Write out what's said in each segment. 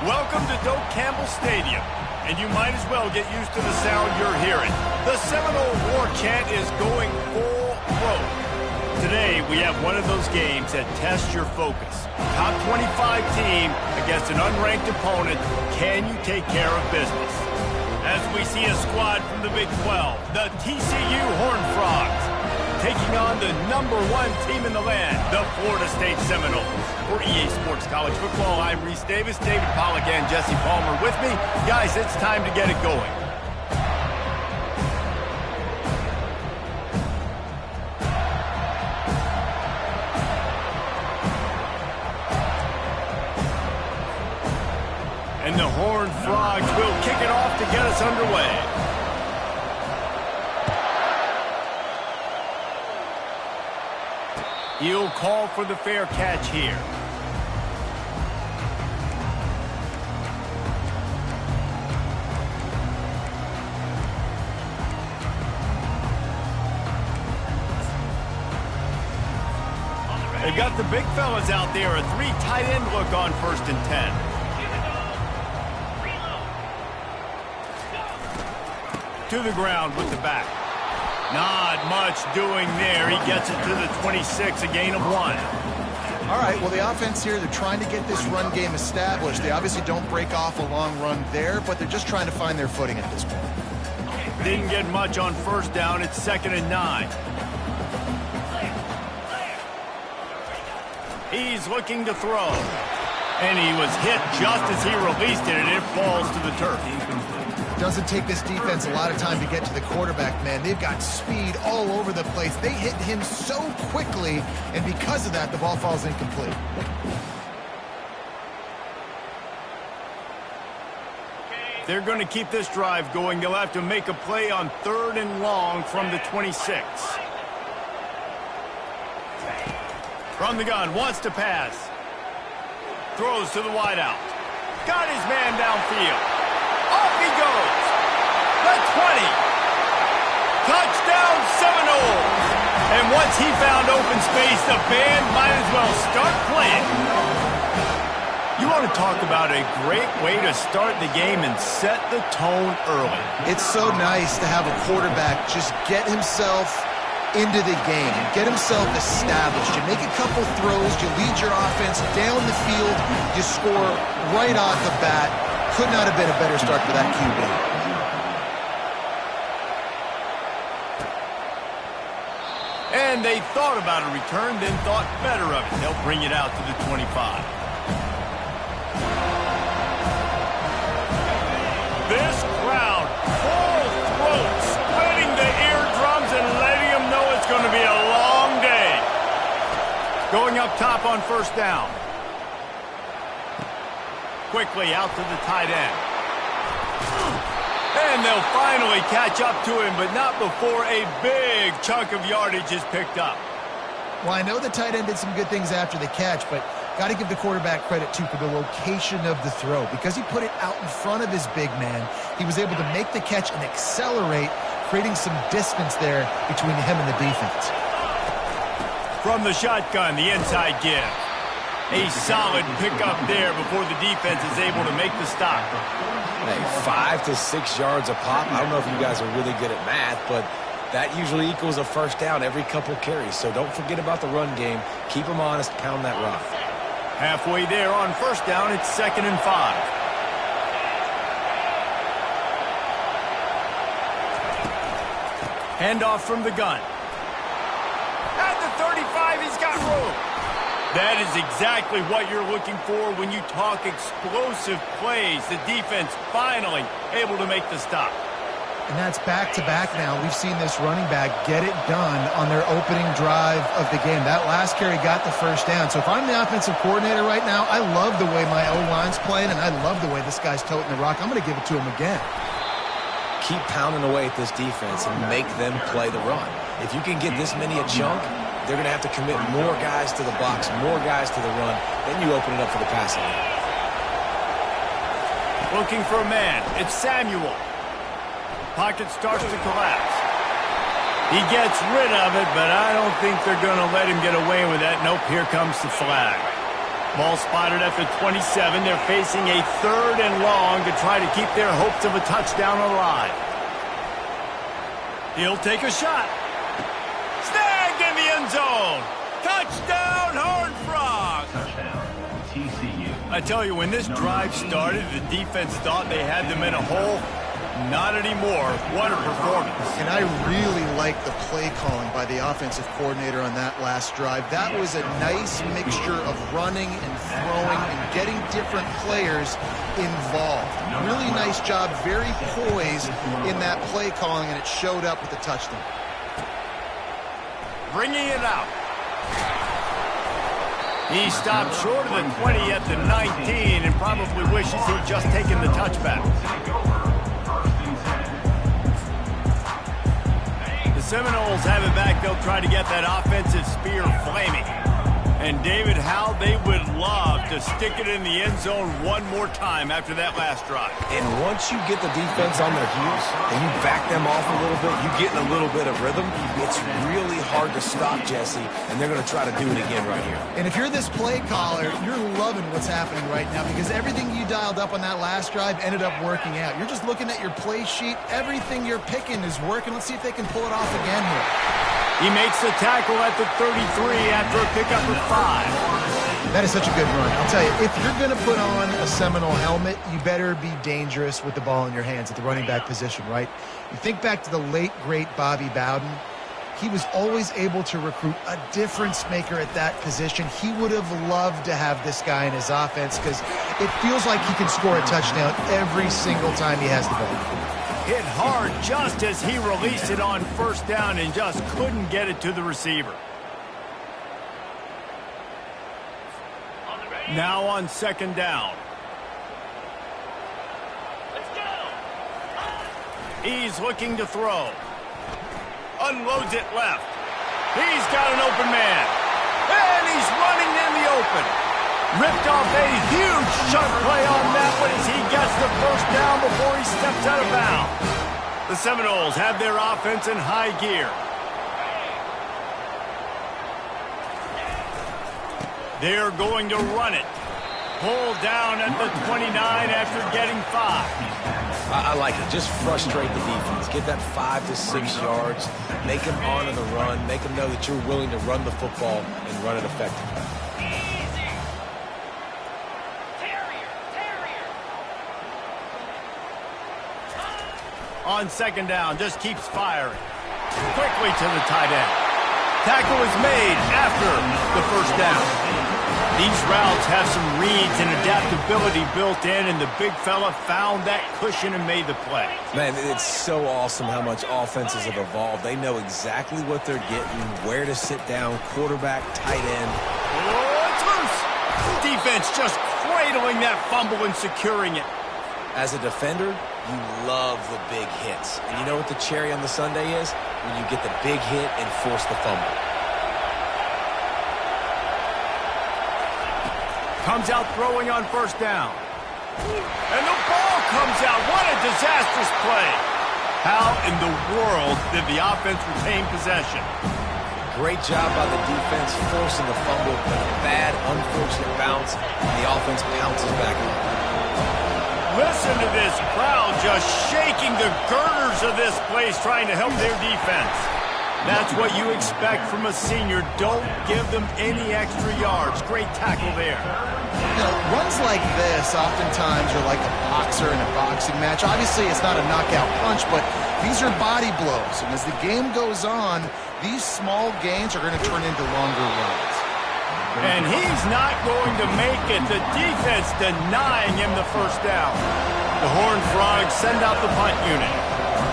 Welcome to Doak Campbell Stadium, and you might as well get used to the sound you're hearing. The Seminole War chant is going full throat. Today, we have one of those games that tests your focus. Top 25 team against an unranked opponent. Can you take care of business? As we see a squad from the Big 12, the TCU Horned Frogs, taking on the #1 team in the land, the Florida State Seminoles. For EA Sports College Football, I'm Reese Davis, David Pollack, and Jesse Palmer with me. Guys, it's time to get it going. And the Horned Frogs will kick it off to get us underway. He'll call for the fair catch here. They've got the big fellas out there. A 3 tight end look on 1st and 10. To the ground with the back. Not much doing there. He gets it to the 26, a gain of 1. All right, well, the offense here, they're trying to get this run game established. They obviously don't break off a long run there, but they're just trying to find their footing at this point. Didn't get much on 1st down. It's 2nd and 9. He's looking to throw. And he was hit just as he released it, and it falls to the turf. Doesn't take this defense a lot of time to get to the quarterback, man. They've got speed all over the place. They hit him so quickly, and because of that, the ball falls incomplete. They're going to keep this drive going. They'll have to make a play on 3rd and long from the 26. From the gun, wants to pass. Throws to the wideout. Got his man downfield. Off he goes. The 20. Touchdown Seminoles. And once he found open space, the band might as well start playing. You want to talk about a great way to start the game and set the tone early. It's so nice to have a quarterback just get himself into the game, get himself established. You make a couple throws, you lead your offense down the field, you score right off the bat. Could not have been a better start for that QB. And they thought about a return, then thought better of it. They'll bring it out to the 25. This crowd, full throat, splitting the eardrums and letting them know it's going to be a long day. Going up top on 1st down. Quickly out to the tight end. And they'll finally catch up to him, but not before a big chunk of yardage is picked up. Well, I know the tight end did some good things after the catch, but got to give the quarterback credit, too, for the location of the throw. Because he put it out in front of his big man, he was able to make the catch and accelerate, creating some distance there between him and the defense. From the shotgun, the inside give. A solid pickup there before the defense is able to make the stop. Hey, 5 to 6 yards a pop. I don't know if you guys are really good at math, but that usually equals a 1st down every couple carries. So don't forget about the run game. Keep them honest, pound that rock. Halfway there on 1st down, it's 2nd and 5. Handoff from the gun. At the 35, he's got room. That is exactly what you're looking for when you talk explosive plays. The defense finally able to make the stop. And that's back-to-back now. We've seen this running back get it done on their opening drive of the game. That last carry got the 1st down. So if I'm the offensive coordinator right now, I love the way my O-line's playing, and I love the way this guy's toting the rock. I'm going to give it to him again. Keep pounding away at this defense and make them play the run. If you can get this many a chunk, they're going to have to commit more guys to the box, more guys to the run. Then you open it up for the passing. Looking for a man. It's Samuel. Pocket starts to collapse. He gets rid of it, but I don't think they're going to let him get away with that. Nope, here comes the flag. Ball spotted at the 27. They're facing a 3rd and long to try to keep their hopes of a touchdown alive. He'll take a shot. Snagged in the end zone. Touchdown, Horned Frogs. Touchdown, TCU. I tell you, when this drive started, the defense thought they had them in a hole. Not anymore. What a performance. And I really like the play calling by the offensive coordinator on that last drive. That was a nice mixture of running and throwing and getting different players involved. Really nice job, very poised in that play calling, and it showed up with the touchdown. Bringing it out. He stopped short of the 20 at the 19 and probably wishes he'd just taken the touchback. Seminoles have it back. They'll try to get that offensive spear flaming. And David, how they would love to stick it in the end zone one more time after that last drive. And once you get the defense on their heels and you back them off a little bit, you get in a little bit of rhythm, it's really hard to stop, Jesse, and they're going to try to do it again right here. And if you're this play caller, you're loving what's happening right now because everything you dialed up on that last drive ended up working out. You're just looking at your play sheet. Everything you're picking is working. Let's see if they can pull it off again here. He makes the tackle at the 33 after a pickup of 5. That is such a good run. I'll tell you, if you're going to put on a Seminole helmet, you better be dangerous with the ball in your hands at the running back position, right? You think back to the late, great Bobby Bowden. He was always able to recruit a difference maker at that position. He would have loved to have this guy in his offense because it feels like he can score a touchdown every single time he has the ball. Hit hard just as he released it on 1st down and just couldn't get it to the receiver. Now on 2nd down. Let's go. He's looking to throw. Unloads it left. He's got an open man. And he's running in the open. Ripped off a huge shot play on that one as he gets the 1st down before he steps out of bounds. The Seminoles have their offense in high gear. They're going to run it. Pulled down at the 29 after getting 5. I like it. Just frustrate the defense. Get that 5 to 6 yards. Make them honor the run. Make them know that you're willing to run the football and run it effectively. On 2nd down, just keeps firing. Quickly to the tight end. Tackle is made after the 1st down. These routes have some reads and adaptability built in, and the big fella found that cushion and made the play. Man, it's so awesome how much offenses have evolved. They know exactly what they're getting, where to sit down, quarterback, tight end. Oh, it's loose. Defense just cradling that fumble and securing it. As a defender, you love the big hits. And you know what the cherry on the sundae is? When you get the big hit and force the fumble. Comes out throwing on 1st down. And the ball comes out. What a disastrous play. How in the world did the offense retain possession? Great job by the defense forcing the fumble, but a bad, unfortunate bounce, and the offense pounces back on. Listen to this crowd just shaking the girders of this place trying to help their defense. That's what you expect from a senior. Don't give them any extra yards. Great tackle there. You know, runs like this oftentimes are like a boxer in a boxing match. Obviously, it's not a knockout punch, but these are body blows. And as the game goes on, these small gains are going to turn into longer runs. And he's not going to make it. The defense denying him the 1st down. The Horned Frogs send out the punt unit.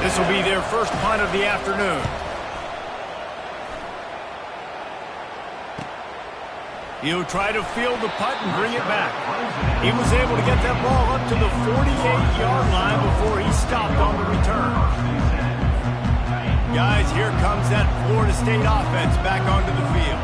This will be their first punt of the afternoon. He'll try to field the punt and bring it back. He was able to get that ball up to the 48-yard line before he stopped on the return. Guys, here comes that Florida State offense back onto the field.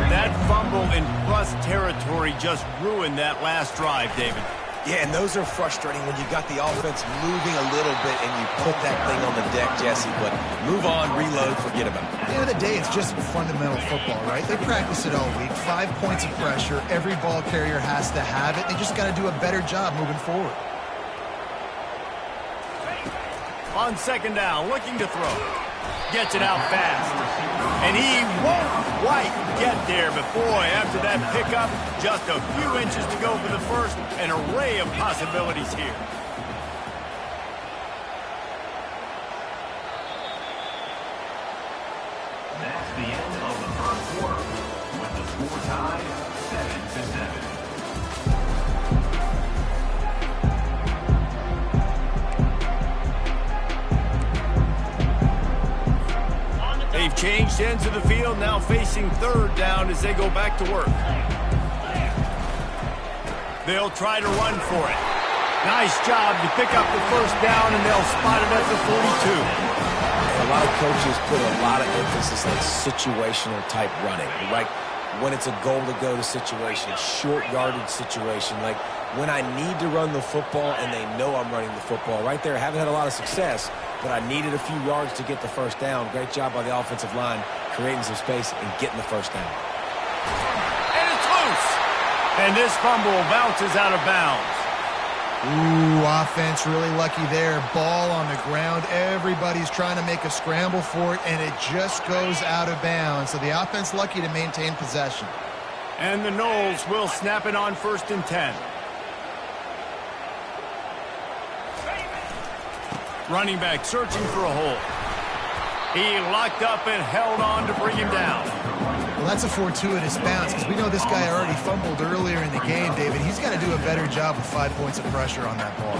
That fumble in plus territory just ruined that last drive, David. Yeah, and those are frustrating when you got the offense moving a little bit and you put that thing on the deck, Jesse. But move on, reload, forget about it. At the end of the day, it's just fundamental football, right? They practice it all week. 5 points of pressure. Every ball carrier has to have it. They just got to do a better job moving forward. On second down, looking to throw. Gets it out fast. And he won't quite get there, but boy, after that pickup, just a few inches to go for the first. An array of possibilities here. That's the end of the first quarter, with the score tied 7-7. They've changed ends of the field, now facing third down as they go back to work. They'll try to run for it. Nice job to pick up the first down, and they'll spot it at the 42. A lot of coaches put a lot of emphasis on situational type running, like when it's a goal-to-go situation, short yardage situation, like when I need to run the football and they know I'm running the football. Right there, I haven't had a lot of success, but I needed a few yards to get the first down. Great job by the offensive line, creating some space and getting the first down. And it's loose. And this fumble bounces out of bounds. Ooh, offense really lucky there. Ball on the ground. Everybody's trying to make a scramble for it, and it just goes out of bounds. So the offense lucky to maintain possession. And the Noles will snap it on 1st and 10. Running back searching for a hole. He locked up and held on to bring him down. Well, that's a fortuitous bounce because we know this guy already fumbled earlier in the game, David. He's got to do a better job with 5 points of pressure on that ball.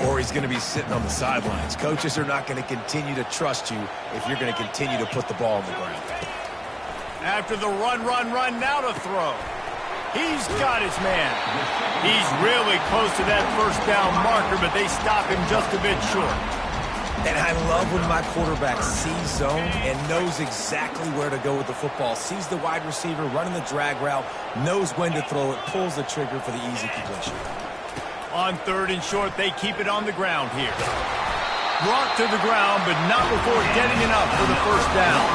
Or he's going to be sitting on the sidelines. Coaches are not going to continue to trust you if you're going to continue to put the ball on the ground. After the run, now to throw. He's got his man. He's really close to that first down marker, but they stop him just a bit short. And I love when my quarterback sees zone and knows exactly where to go with the football. Sees the wide receiver running the drag route, knows when to throw it, pulls the trigger for the easy completion. On 3rd and short, they keep it on the ground here. Brought to the ground, but not before getting enough for the first down.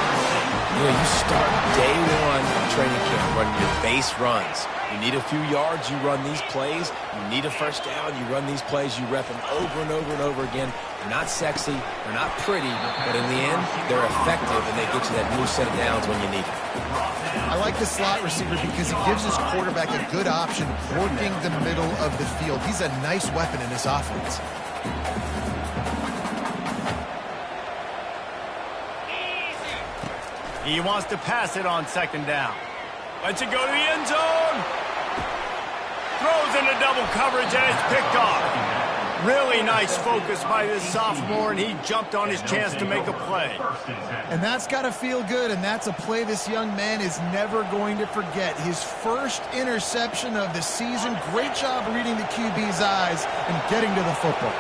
You know, you start day one of training camp running your base runs. You need a few yards, you run these plays. You need a first down, you run these plays. You rep them over and over and over again. They're not sexy, they're not pretty, but in the end, they're effective, and they get you that new set of downs when you need it. I like the slot receiver because he gives his quarterback a good option working the middle of the field. He's a nice weapon in this offense. He wants to pass it on 2nd down. Lets it go to the end zone. Throws into double coverage, and it's picked off. Really nice focus by this sophomore, and he jumped on his chance to make a play. And that's got to feel good, and that's a play this young man is never going to forget. His first interception of the season. Great job reading the QB's eyes and getting to the football.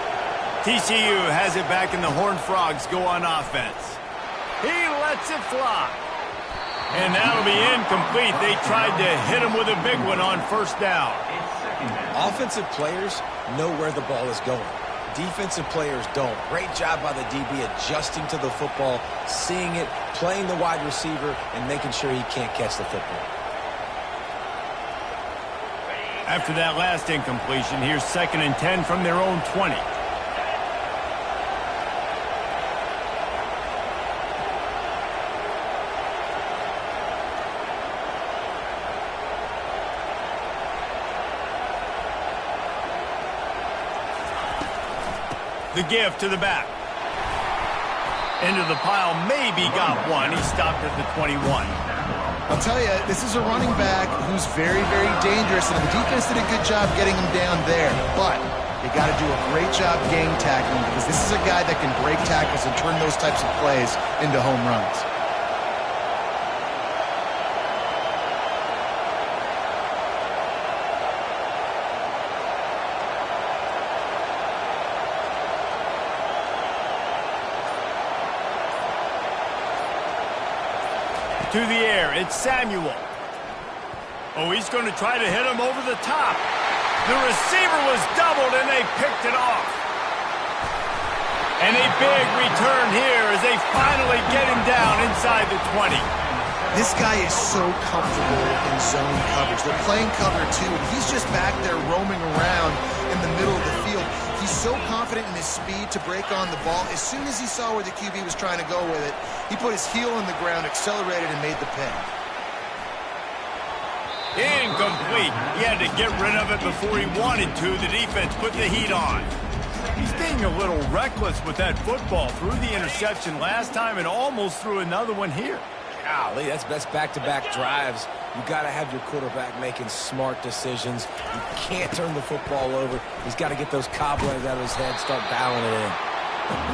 TCU has it back, and the Horned Frogs go on offense. He lets it fly. And that'll be incomplete. They tried to hit him with a big one on 1st down. Offensive players know where the ball is going. Defensive players don't. Great job by the DB adjusting to the football, seeing it, playing the wide receiver, and making sure he can't catch the football. After that last incompletion, here's 2nd and 10 from their own 20. The give to the back. Into the pile, maybe got one. He stopped at the 21. I'll tell you, this is a running back who's very, very dangerous, and the defense did a good job getting him down there. But you got to do a great job gang tackling because this is a guy that can break tackles and turn those types of plays into home runs. To the air, it's Samuel. Oh, he's going to try to hit him over the top. The receiver was doubled, and they picked it off. And a big return here as they finally get him down inside the 20. This guy is so comfortable in zone coverage. They're playing cover 2, and he's just back there roaming around in the middle of the field. He's so confident in his speed to break on the ball. As soon as he saw where the QB was trying to go with it, he put his heel in the ground, accelerated, and made the pick. Incomplete. He had to get rid of it before he wanted to. The defense put the heat on. He's being a little reckless with that football. Threw the interception last time and almost threw another one here. Golly, that's best back-to-back drives. You got to have your quarterback making smart decisions. You can't turn the football over. He's got to get those cobwebs out of his head, start dialing it in.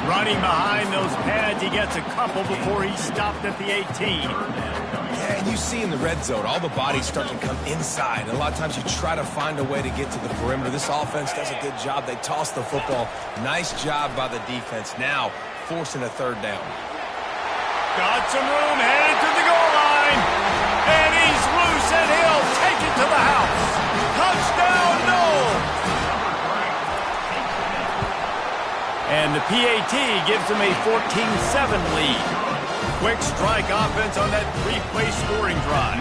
Running behind those pads, he gets a couple before he stopped at the 18. Yeah, and you see in the red zone, all the bodies start to come inside. And a lot of times you try to find a way to get to the perimeter. This offense does a good job. They toss the football. Nice job by the defense. Now forcing a third down. Got some room, headed to the goal line. And he's loose, and he'll take it to the house. Touchdown, no! And the PAT gives them a 14-7 lead. Quick strike offense on that 3-play scoring drive.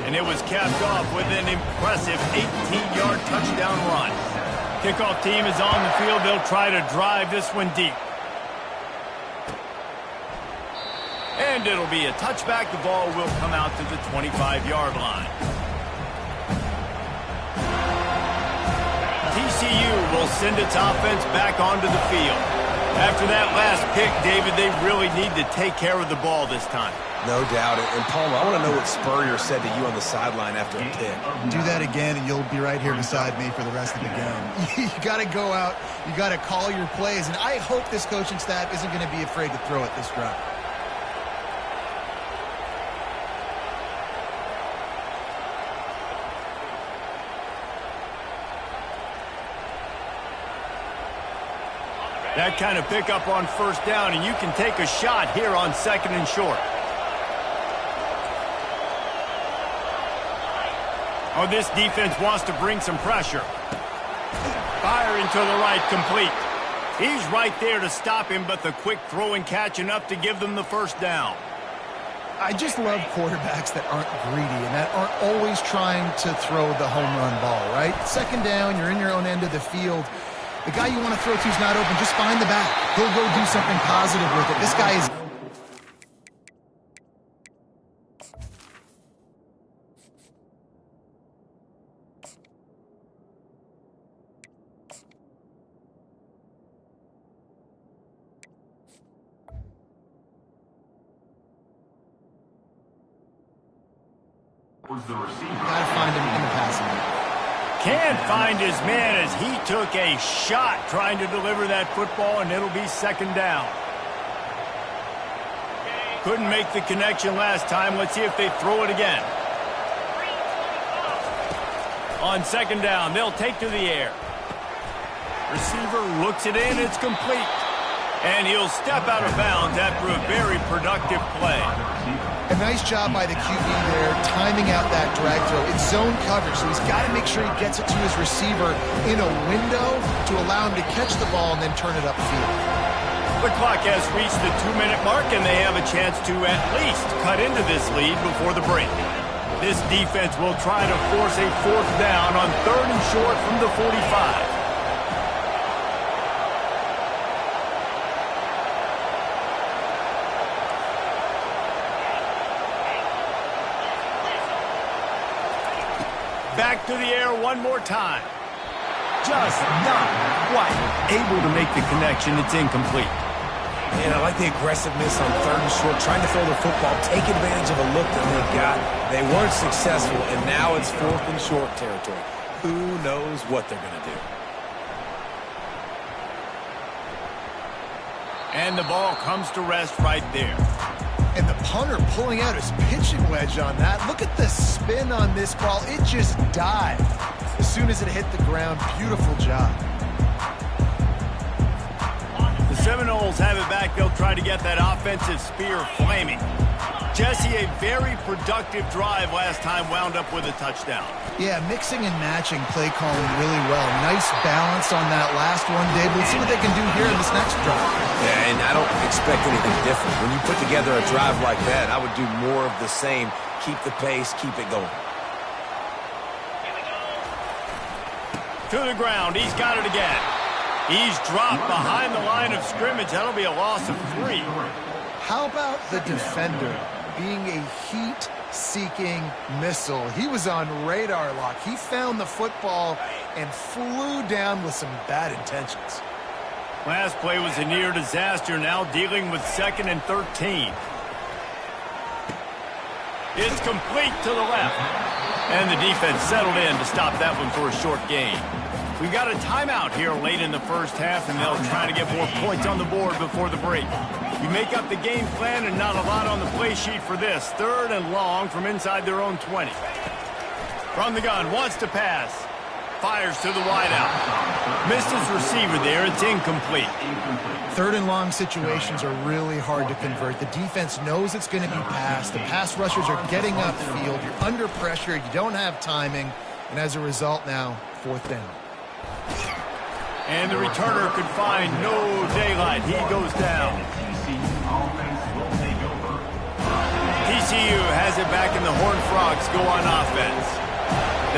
And it was capped off with an impressive 18-yard touchdown run. Kickoff team is on the field. They'll try to drive this one deep. And it'll be a touchback. The ball will come out to the 25-yard line. TCU will send its offense back onto the field. After that last pick, David, they really need to take care of the ball this time. No doubt. And Palmer, I want to know what Spurrier said to you on the sideline after a pick. Do that again, and you'll be right here beside me for the rest of the game. You got to go out. You got to call your plays. And I hope this coaching staff isn't going to be afraid to throw it this drive. That kind of pickup on first down, and you can take a shot here on 2nd and short. Oh, this defense wants to bring some pressure. Firing to the right, complete. He's right there to stop him, but the quick throw and catch enough to give them the first down. I just love quarterbacks that aren't greedy and that aren't always trying to throw the home run ball, right? 2nd down, you're in your own end of the field. The guy you want to throw to is not open. Just find the back. He'll go do something positive with it. This guy is... Gotta find him in the passing game. Can't find his man as he took a shot trying to deliver that football, and it'll be 2nd down. Couldn't make the connection last time. Let's see if they throw it again. On 2nd down, they'll take to the air. Receiver looks it in. It's complete. And he'll step out of bounds after a very productive play. A nice job by the QB there, timing out that drag throw. It's zone coverage, so he's got to make sure he gets it to his receiver in a window to allow him to catch the ball and then turn it upfield. The clock has reached the 2-minute mark, and they have a chance to at least cut into this lead before the break. This defense will try to force a 4th down on 3rd and short from the 45. Back to the air one more time. Just not quite able to make the connection. It's incomplete. Man, I like the aggressiveness on 3rd and short, trying to throw the football, take advantage of a look that they got. They weren't successful, and now it's 4th and short territory. Who knows what they're going to do? And the ball comes to rest right there. And the punter pulling out his pitching wedge on that. Look at the spin on this ball. It just dived as soon as it hit the ground. Beautiful job. The Seminoles have it back. They'll try to get that offensive spear flaming. Jesse, a very productive drive last time, wound up with a touchdown. Yeah, mixing and matching play calling really well. Nice balance on that last one, Dave. Let's see what they can do here in this next drive. Yeah, and I don't expect anything different. When you put together a drive like that, I would do more of the same. Keep the pace, keep it going. To the ground. He's got it again. He's dropped behind the line of scrimmage. That'll be a loss of 3. How about the defender being a heat-seeking missile? He was on radar lock. He found the football and flew down with some bad intentions. Last play was a near disaster. Now dealing with 2nd and 13. It's complete to the left. And the defense settled in to stop that one for a short gain. We got a timeout here late in the first half, and they'll try to get more points on the board before the break. You make up the game plan and not a lot on the play sheet for this. 3rd and long from inside their own 20. From the gun, wants to pass. Fires to the wideout. Missed his receiver there. It's incomplete. 3rd and long situations are really hard to convert. The defense knows it's going to be passed. The pass rushers are getting upfield. You're under pressure. You don't have timing. And as a result now, 4th down. And the returner could find no daylight. He goes down. TCU has it back, and the Horned Frogs go on offense.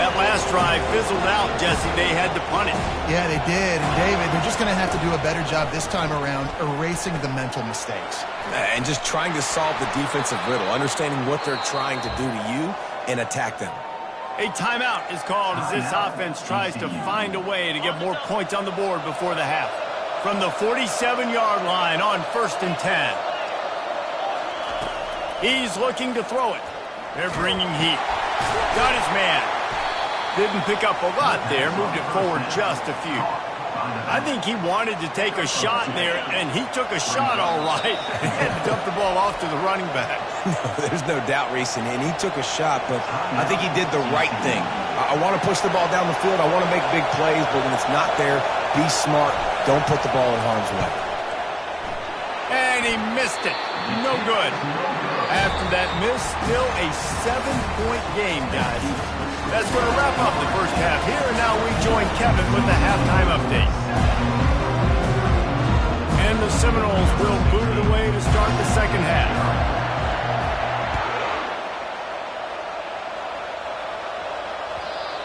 That last drive fizzled out, Jesse. They had to punt it. Yeah, they did. And, David, they're just going to have to do a better job this time around erasing the mental mistakes. And just trying to solve the defensive riddle, understanding what they're trying to do to you and attack them. A timeout is called as this offense tries to find a way to get more points on the board before the half. From the 47-yard line on 1st and 10. He's looking to throw it. They're bringing heat. Got his man. Didn't pick up a lot there. Moved it forward just a few. I think he wanted to take a shot there, and he took a shot all right and dumped the ball off to the running back. There's no doubt, Reese, and he took a shot, but I think he did the right thing. I want to push the ball down the field. I want to make big plays, but when it's not there, be smart. Don't put the ball in harm's way. And he missed it. No good. After that miss, still a 7-point game, guys. That's going to wrap up the first half here, and now we join Kevin with the halftime update. And the Seminoles will boot it away to start the second half.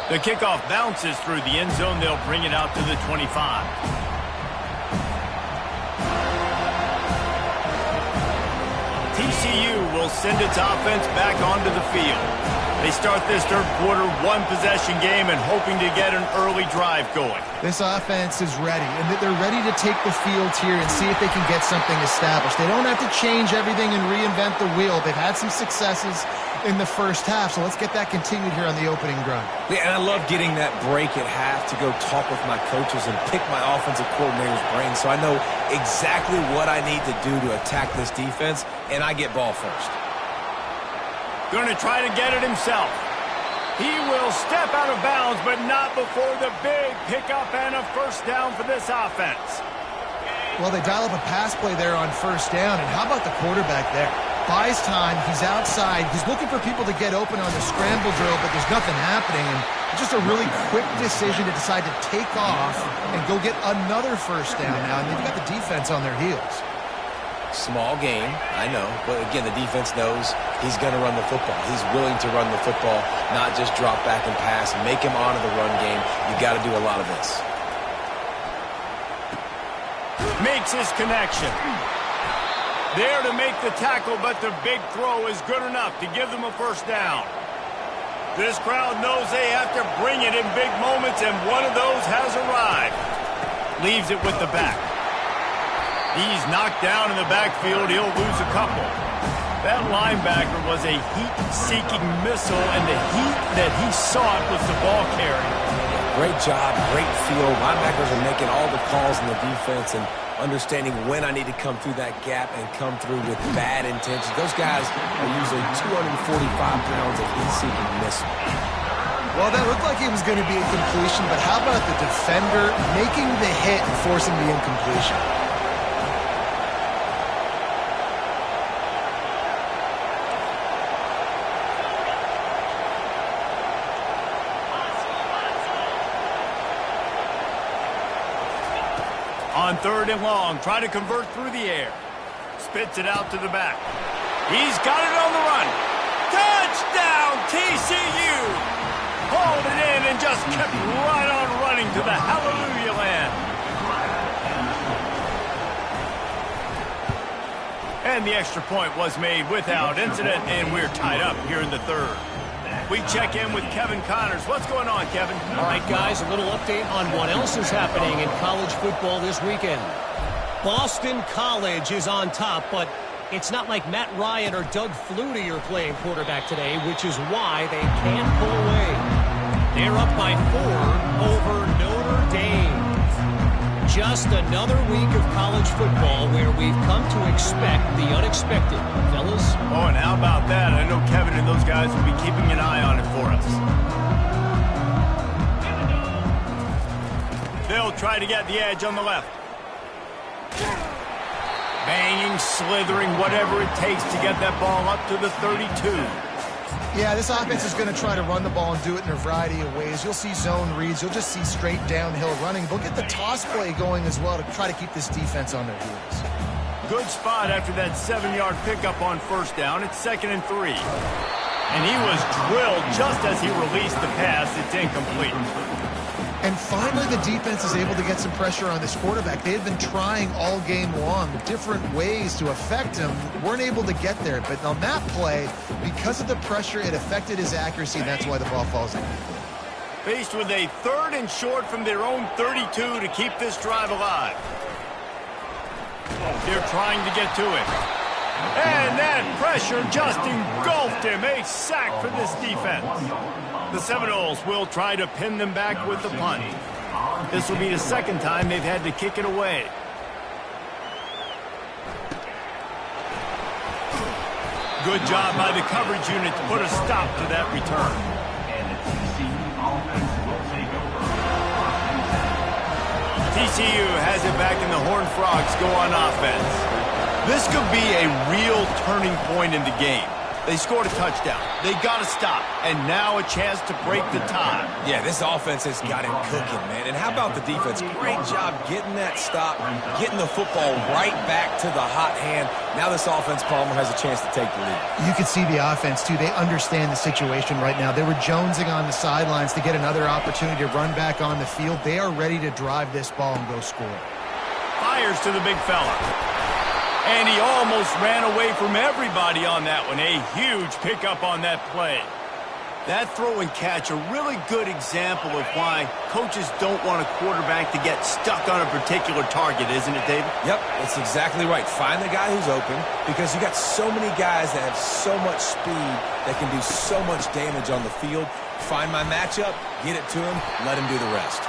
The kickoff bounces through the end zone. They'll bring it out to the 25. TCU will send its offense back onto the field. They start this third quarter one-possession game and hoping to get an early drive going. This offense is ready, and they're ready to take the field here and see if they can get something established. They don't have to change everything and reinvent the wheel. They've had some successes in the first half, so let's get that continued here on the opening drive. Yeah, and I love getting that break at half to go talk with my coaches and pick my offensive coordinator's brain so I know exactly what I need to do to attack this defense, and I get ball first. Going to try to get it himself. He will step out of bounds, but not before the big pickup and a first down for this offense. Well, they dial up a pass play there on first down, and how about the quarterback there? Buys time, he's outside, he's looking for people to get open on the scramble drill, but there's nothing happening, and just a really quick decision to decide to take off and go get another first down now, and they've got the defense on their heels. Small game, I know, but again, the defense knows he's going to run the football. He's willing to run the football, not just drop back and pass, make him honor the run game. You got to do a lot of this. Makes his connection. There to make the tackle, but the big throw is good enough to give them a first down. This crowd knows they have to bring it in big moments, and one of those has arrived. Leaves it with the back. He's knocked down in the backfield. He'll lose a couple. That linebacker was a heat-seeking missile, and the heat that he sought was the ball carrier. Great job, great feel. Linebackers are making all the calls in the defense and understanding when I need to come through that gap and come through with bad intentions. Those guys are usually 245 pounds of heat-seeking missile. Well, that looked like it was going to be a completion, but how about the defender making the hit and forcing the incompletion? On 3rd and long, trying to convert through the air. Spits it out to the back. He's got it on the run. Touchdown, TCU! Hauled it in and just kept right on running to the hallelujah land. And the extra point was made without incident, and we're tied up here in the 3rd. We check in with Kevin Connors. What's going on, Kevin? All right, guys, a little update on what else is happening in college football this weekend. Boston College is on top, but it's not like Matt Ryan or Doug Flutie are playing quarterback today, which is why they can't pull away. They're up by 4 over Notre Dame. Just another week of college football where we've come to expect the unexpected, fellas. Oh, and how about that? I know Kevin and those guys will be keeping an eye on it for us. They'll try to get the edge on the left. Banging, slithering, whatever it takes to get that ball up to the 32. Yeah, this offense is going to try to run the ball and do it in a variety of ways. You'll see zone reads. You'll just see straight downhill running. They'll get the toss play going as well to try to keep this defense on their heels. Good spot after that 7-yard pickup on 1st down. It's 2nd and 3. And he was drilled just as he released the pass. It's incomplete. And finally, the defense is able to get some pressure on this quarterback. They had been trying all game long different ways to affect him. Weren't able to get there. But on that play, because of the pressure, it affected his accuracy, and that's why the ball falls in. Faced with a 3rd and short from their own 32 to keep this drive alive. They're trying to get to it. And that pressure just engulfed him. A sack for this defense. The Seminoles will try to pin them back with the punt. This will be the 2nd time they've had to kick it away. Good job by the coverage unit to put a stop to that return. TCU has it back, and the Horned Frogs go on offense. This could be a real turning point in the game. They scored a touchdown. They got to stop. And now a chance to break the tie. Yeah, this offense has got him cooking, man. And how about the defense? Great job getting that stop, getting the football right back to the hot hand. Now this offense, Palmer, has a chance to take the lead. You can see the offense, too. They understand the situation right now. They were jonesing on the sidelines to get another opportunity to run back on the field. They are ready to drive this ball and go score. Fires to the big fella. And he almost ran away from everybody on that one. A huge pickup on that play. That throw and catch, a really good example of why coaches don't want a quarterback to get stuck on a particular target, isn't it, David? Yep, that's exactly right. Find the guy who's open, because you got so many guys that have so much speed that can do so much damage on the field. Find my matchup, get it to him, let him do the rest.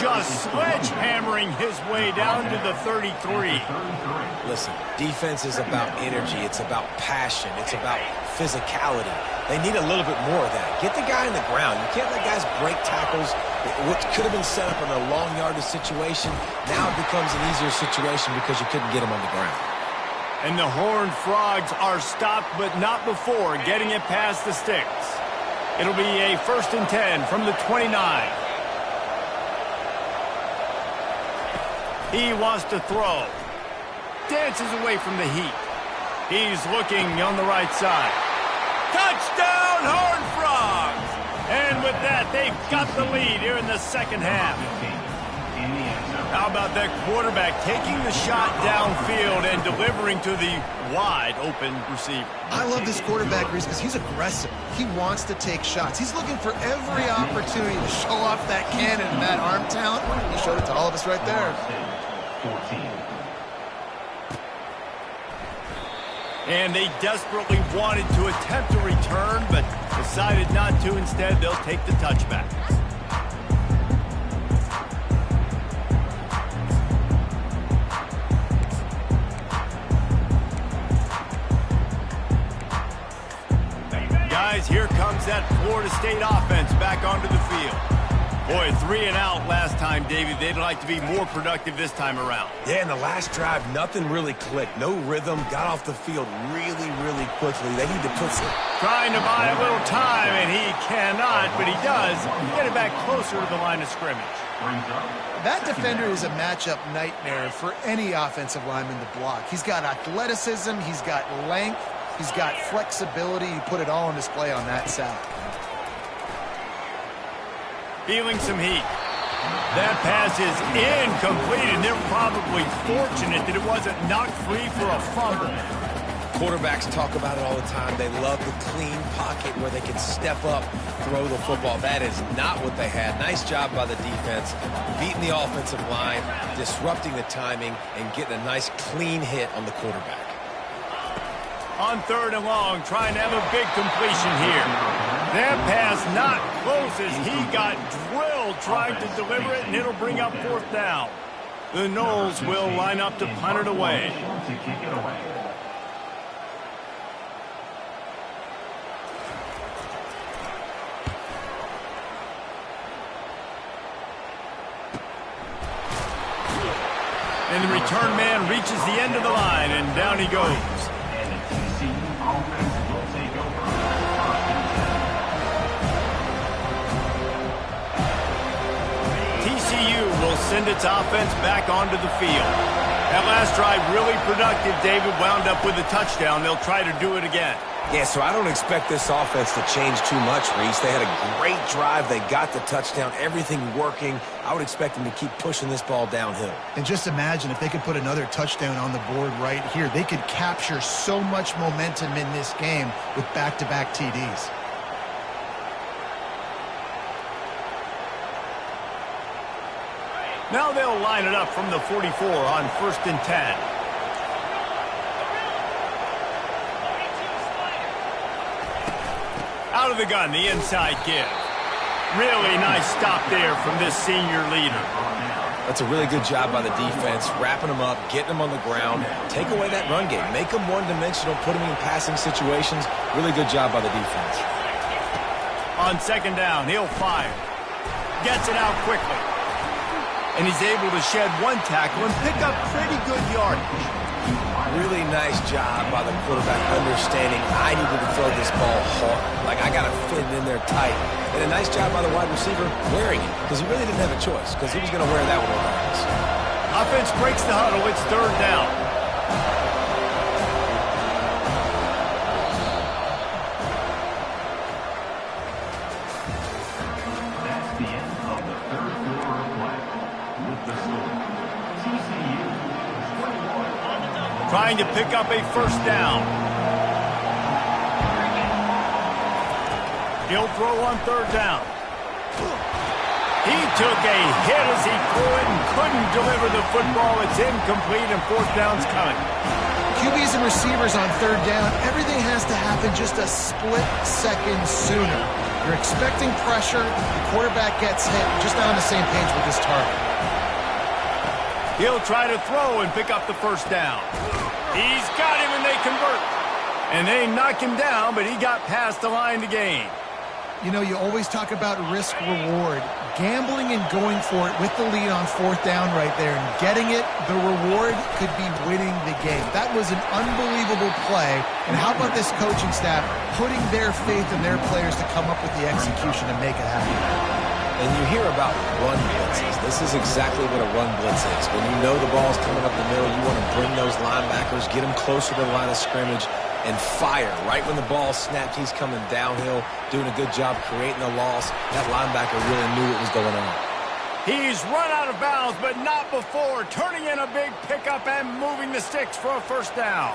Just sledgehammering his way down to the 33. Listen, defense is about energy. It's about passion. It's about physicality. They need a little bit more of that. Get the guy on the ground. You can't let guys break tackles. What could have been set up in a long yardage situation, now it becomes an easier situation because you couldn't get him on the ground. And the Horned Frogs are stopped, but not before getting it past the sticks. It'll be a 1st and 10 from the 29. He wants to throw. Dances away from the heat. He's looking on the right side. Touchdown, Horned Frogs! And with that, they've got the lead here in the 2nd half. How about that quarterback taking the shot downfield and delivering to the wide-open receiver? I love this quarterback, Reese, because he's aggressive. He wants to take shots. He's looking for every opportunity to show off that cannon and that arm talent. He showed it to all of us right there. 14. And they desperately wanted to attempt a return, but decided not to. Instead, they'll take the touchback. Guys, here comes that Florida State offense back onto the field. Boy, 3 and out last time, David. They'd like to be more productive this time around. Yeah, in the last drive, nothing really clicked. No rhythm, got off the field really, really quickly. They need to put some... Trying to buy a little time, and he cannot, but he does get it back closer to the line of scrimmage. brings up That defender is a matchup nightmare for any offensive lineman to block. He's got athleticism, he's got length, he's got flexibility. He put it all on display on that sack. Feeling some heat. That pass is incomplete, and they're probably fortunate that it wasn't knocked free for a fumble. Quarterbacks talk about it all the time. They love the clean pocket where they can step up, throw the football. That is not what they had. Nice job by the defense, beating the offensive line, disrupting the timing, and getting a nice clean hit on the quarterback. On 3rd and long, trying to have a big completion here. That pass not close as he got drilled trying to deliver it, and it'll bring up 4th down. The Noles will line up to punt it away. to kick it away. And the return man reaches the end of the line, and down he goes. And the TCU offense will take over. 1st and 10. TCU will send its offense back onto the field. That last drive really productive. David wound up with a touchdown. They'll try to do it again. Yeah, so I don't expect this offense to change too much, Reese. They had a great drive. They got the touchdown, everything working. I would expect them to keep pushing this ball downhill. And just imagine if they could put another touchdown on the board right here. They could capture so much momentum in this game with back-to-back TDs. Now they'll line it up from the 44 on 1st and 10. Out of the gun, the inside give. Really nice stop there from this senior leader. That's a really good job by the defense, wrapping them up, getting them on the ground. Take away that run game. Make them one-dimensional, put them in passing situations. Really good job by the defense. On 2nd down, he'll fire. Gets it out quickly. And he's able to shed one tackle and pick up pretty good yardage. Really nice job by the quarterback understanding I needed to throw this ball hard. Like, I got to fit it in there tight. And a nice job by the wide receiver wearing it, because he really didn't have a choice, because he was going to wear that one regardless. Offense breaks the huddle. It's 3rd down. That's the end of the 3rd quarter of play. With the score, TCU 21. Trying to pick up a 1st down. He'll throw on 3rd down. He took a hit as he threw it and couldn't deliver the football. It's incomplete, and 4th down's coming. QBs and receivers on 3rd down, everything has to happen just a split second sooner. You're expecting pressure, the quarterback gets hit, just not on the same page with this target. He'll try to throw and pick up the 1st down. He's got him, and they convert. And they knock him down, but he got past the line to gain. You know, you always talk about risk-reward. Gambling and going for it with the lead on 4th down right there and getting it, the reward could be winning the game. That was an unbelievable play. And how about this coaching staff putting their faith in their players to come up with the execution and make it happen? And you hear about run blitzes. This is exactly what a run blitz is. When you know the ball's coming up the middle, you want to bring those linebackers, get them closer to the line of scrimmage, and fire. Right when the ball snapped, he's coming downhill, doing a good job creating a loss. That linebacker really knew what was going on. He's run out of bounds, but not before. Turning in a big pickup and moving the sticks for a 1st down.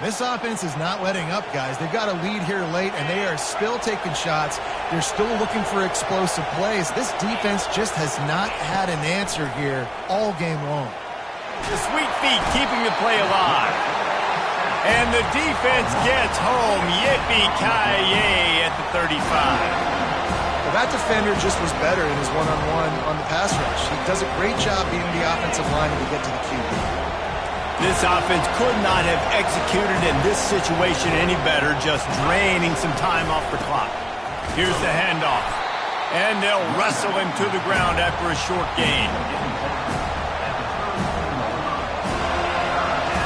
This offense is not letting up, guys. They've got a lead here late, and they are still taking shots. They're still looking for explosive plays. This defense just has not had an answer here all game long. The sweet feet keeping the play alive. And the defense gets home. Yippee-ki-yay at the 35. Well, that defender just was better in his one-on-one on the pass rush. He does a great job beating the offensive line to get to the QB. This offense could not have executed in this situation any better, just draining some time off the clock. Here's the handoff. And they'll wrestle him to the ground after a short gain.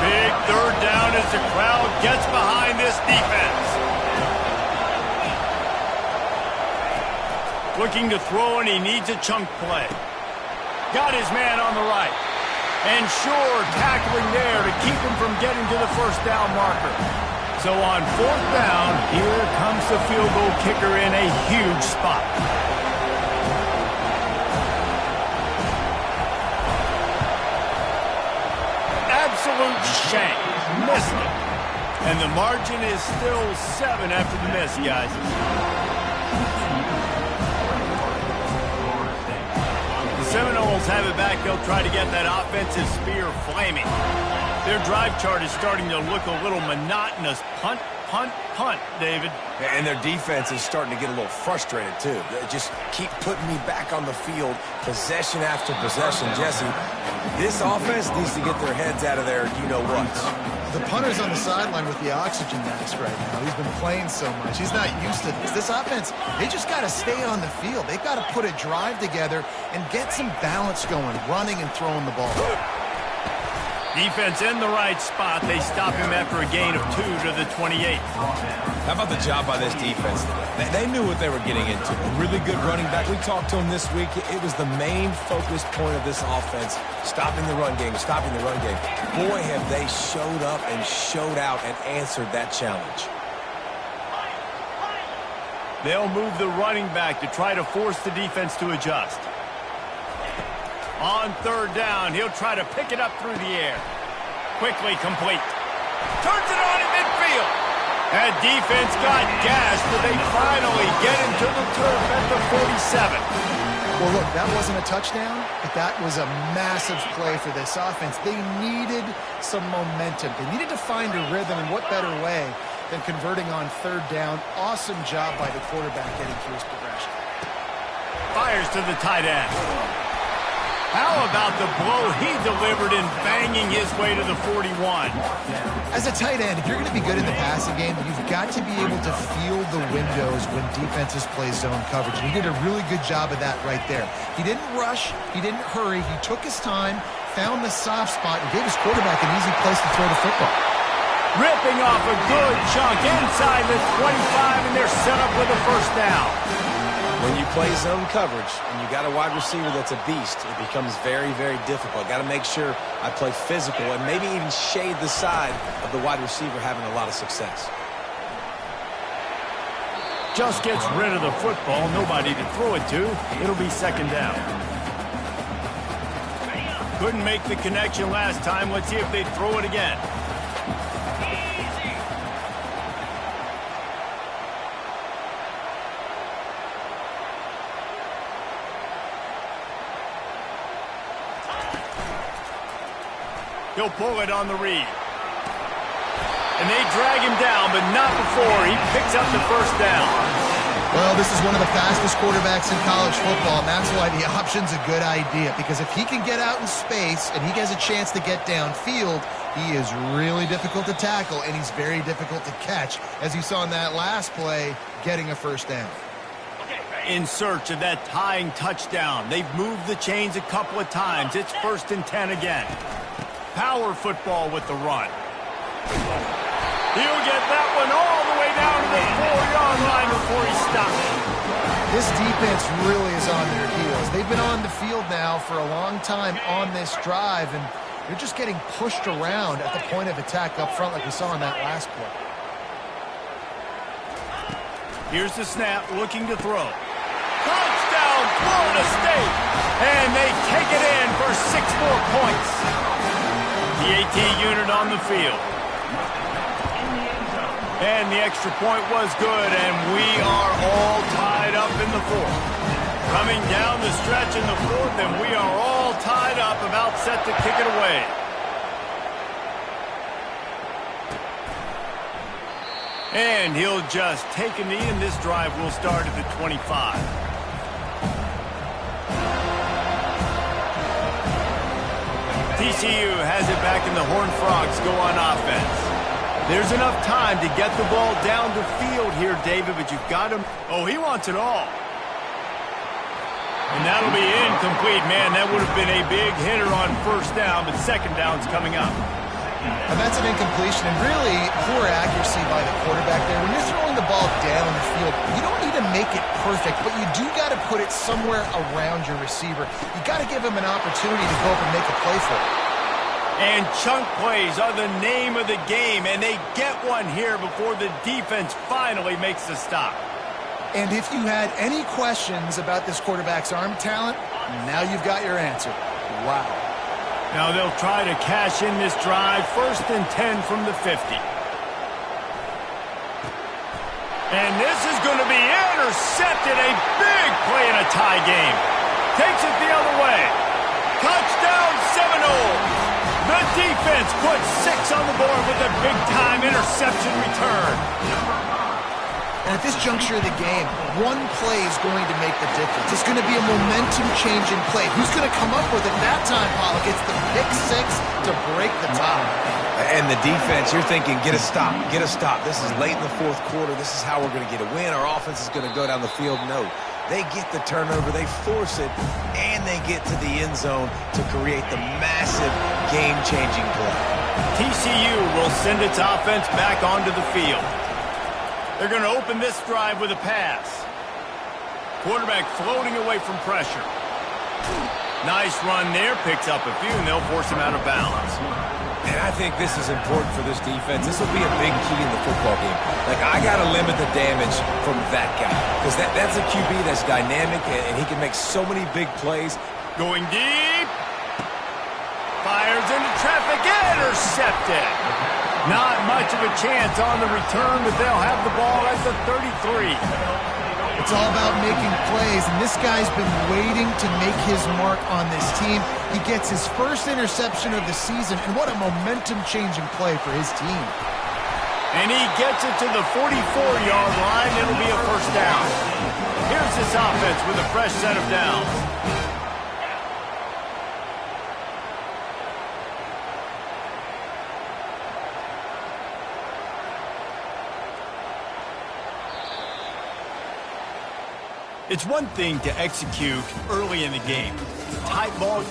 Big 3rd down as the crowd gets behind this defense. Looking to throw, and he needs a chunk play. Got his man on the right. And sure, tackling there to keep him from getting to the first down marker. So on fourth down, here comes the field goal kicker in a huge spot. Absolute shank. Missed it. And the margin is still 7 after the miss, guys. The Seminoles have it back. They'll try to get that offensive spear flaming. Their drive chart is starting to look a little monotonous. Punt, punt, punt, David. And their defense is starting to get a little frustrated, too. They just keep putting me back on the field, possession after possession. Jesse, this offense needs to get their heads out of there, you-know-what. The punter's on the sideline with the oxygen mask right now. He's been playing so much. He's not used to this. This offense, they just got to stay on the field. They've got to put a drive together and get some balance going, running and throwing the ball. Defense in the right spot. They stop him after a gain of 2 to the 28. How about the job by this defense? They knew what they were getting into. A really good running back. We talked to him this week. It was the main focus point of this offense, stopping the run game, stopping the run game. Boy, have they showed up and showed out and answered that challenge. They'll move the running back to try to force the defense to adjust. On third down, he'll try to pick it up through the air. Quickly complete. Turns it on in midfield. That defense got gassed, but they finally get him to the turf at the 47. Well, look, that wasn't a touchdown, but that was a massive play for this offense. They needed some momentum. They needed to find a rhythm, and what better way than converting on third down. Awesome job by the quarterback getting through his progression. Fires to the tight end. How about the blow he delivered in banging his way to the 41? As a tight end, if you're going to be good in the passing game, you've got to be able to feel the windows when defenses play zone coverage. And he did a really good job of that right there. He didn't rush. He didn't hurry. He took his time, found the soft spot, and gave his quarterback an easy place to throw the football. Ripping off a good chunk inside the 25, and they're set up with a first down. When you play zone coverage and you got a wide receiver that's a beast, it becomes very, very difficult. Got to make sure I play physical and maybe even shade the side of the wide receiver having a lot of success. Just gets rid of the football, nobody to throw it to. It'll be second down. Couldn't make the connection last time. Let's see if they throw it again. He'll pull it on the read. And they drag him down, but not before he picks up the first down. Well, this is one of the fastest quarterbacks in college football, and that's why the option's a good idea. Because if he can get out in space and he has a chance to get downfield, he is really difficult to tackle, and he's very difficult to catch. As you saw in that last play, getting a first down. In search of that tying touchdown. They've moved the chains a couple of times. It's 1st and 10 again. Power football with the run. He'll get that one all the way down to the 4-yard line before he stops. This defense really is on their heels. They've been on the field now for a long time on this drive, and they're just getting pushed around at the point of attack up front like we saw in that last play. Here's the snap, looking to throw. Touchdown, Florida State! And they take it in for 6 more points. The AT unit on the field. And the extra point was good, and we are all tied up in the 4th. Coming down the stretch in the 4th, and we are all tied up, about set to kick it away. And he'll just take a knee, and this drive will start at the 25. TCU has it back, and the Horned Frogs go on offense. There's enough time to get the ball down the field here, David, but you've got him. Oh, he wants it all. And that'll be incomplete. Man, that would have been a big hitter on first down, but second down's coming up. And that's an incompletion, and really poor accuracy by the quarterback there. When you're throwing the ball ball down the field, you don't need to make it perfect, but you do got to put it somewhere around your receiver. You got to give him an opportunity to go up and make a play for it. And chunk plays are the name of the game, and they get one here before the defense finally makes the stop. And if you had any questions about this quarterback's arm talent, now you've got your answer. Wow. Now they'll try to cash in this drive, 1st and 10 from the 50. And this is going to be intercepted. A big play in a tie game. Takes it the other way. Touchdown Seminoles. The defense puts 6 on the board with a big-time interception return. And at this juncture of the game, one play is going to make the difference. It's going to be a momentum-changing play. Who's going to come up with it that time, Pollock? It's the pick 6 to break the tie. And the defense, you're thinking, get a stop, get a stop. This is late in the 4th quarter. This is how we're going to get a win. Our offense is going to go down the field. No. They get the turnover, they force it, and they get to the end zone to create the massive game-changing play. TCU will send its offense back onto the field. They're going to open this drive with a pass. Quarterback floating away from pressure. Nice run there, picks up a few, and they'll force him out of bounds. And I think this is important for this defense. This will be a big key in the football game. Like, I got to limit the damage from that guy. Because that's a QB that's dynamic, and he can make so many big plays. Going deep. Fires into traffic. Intercepted. Not much of a chance on the return, but they'll have the ball at the 33. It's all about making plays, and this guy's been waiting to make his mark on this team. He gets his first interception of the season, and what a momentum-changing play for his team. And he gets it to the 44-yard line. It'll be a 1st down. Here's this offense with a fresh set of downs. It's one thing to execute early in the game. Tight ball